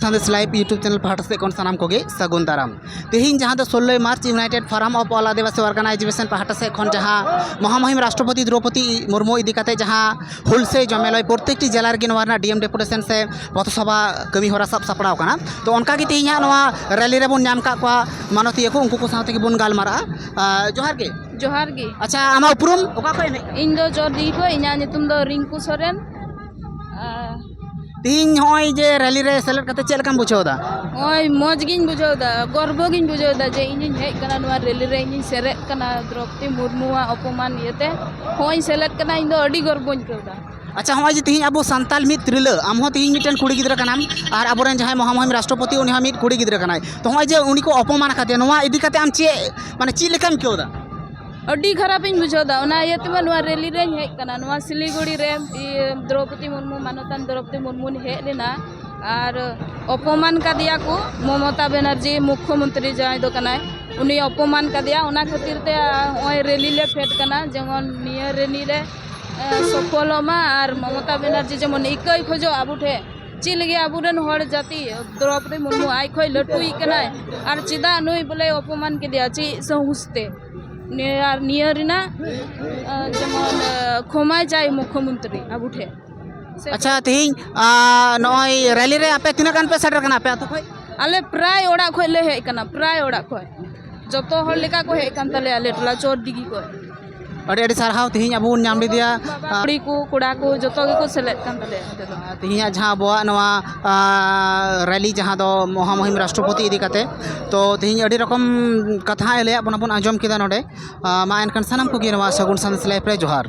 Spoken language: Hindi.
संदेश लाइव यूट्यूब चैनल पहाड़ से सामान को सगुन दाराम तेहन जहाँ 16 मार्च United Forum of All Adivasi Organisation पहाड़ से जहाँ महामहिम राष्ट्रपति द्रौपदी मुर्मू इदी जहाँ हुल से जमेल प्रत्येक जिला डीएम डेपुटेशन से पथसभा कमी हरा सब सापड़ा तो उनका तेहन रैली रे बन नाम का मानतीय को उनको साथ बन गालमारा जोहार गे। अच्छा आमा उपरुम इन दो जोडी को इना नितुम दो रिंकू सोरेन तीन होय जे रैली रे सेलेक्ट करते चल कम बुझावदा ओय मौज गिन बुझावदा गर्व गिन बुझावदा जे इन हेज कना नवा रैली रे इन सेरे कना द्रौपदी मुर्मू अपमान येते होय सेलेक्ट कना इन दो अडी गर्व इन केवदा। अच्छा हम आज तीन अब सानताल मित त्रिला आम तीन मिटन कुड़ी गिद्रा कनाम और अब जहाँ महामहिम राष्ट्रपति उनी मित कुड़ी गिद्रा कनाय तो हम जे उनी को अपमान करते नवा इदी करते आम चे माने ची लेकम केवदा अड्डी खराब इन बुझावदा ओना येते मा रैली रे हेज कना नवा सिलीगुड़ी रे द्रौपदी मुर्मू मानतान द्रौपदी मुर्मू हेज लेना और अपमान का दिया को ममता बनर्जी मुख्यमंत्री जहाँ दो कनाय उनी अपमान का दिया ओना खातिर ते ओय रैली ले फेट कना जेमन नियर रैली रे सफलमा और ममता बनर्जी जेमन इकई खोजो आबुठे चिलगे आबुरन हर जाति द्रौपदी मुर्मू आई खय लटुई कनाय और चिदा नुई बोले अपमान के दिया ची सहुस्ते नियरिना जेमन खमाय जाय मुख्यमंत्री आबुठे। अच्छा तीन नय रैली रे आपे तीना गान पे सेटर कना पे तो खय आले प्राय ओड़ा खय ले हेज कना प्राय ओड़ा खय जतो हर लेका को हेज कान तले आले टोला चोर दिगी को अड़ी अड़ी सारहाव तीन अब नाम दिया कुड़ी को कुड़ा को जतो के को सेलेक्ट कान तले तीन जहाँ अब रैली जहाँ दो महामहिम राष्ट्रपति इदी काते तो तीन अड़ी रकम कथा ले बन आजम किदा नोडे मा एनकन सानाम को गे सगुन संदेश लाइव रे जोहार।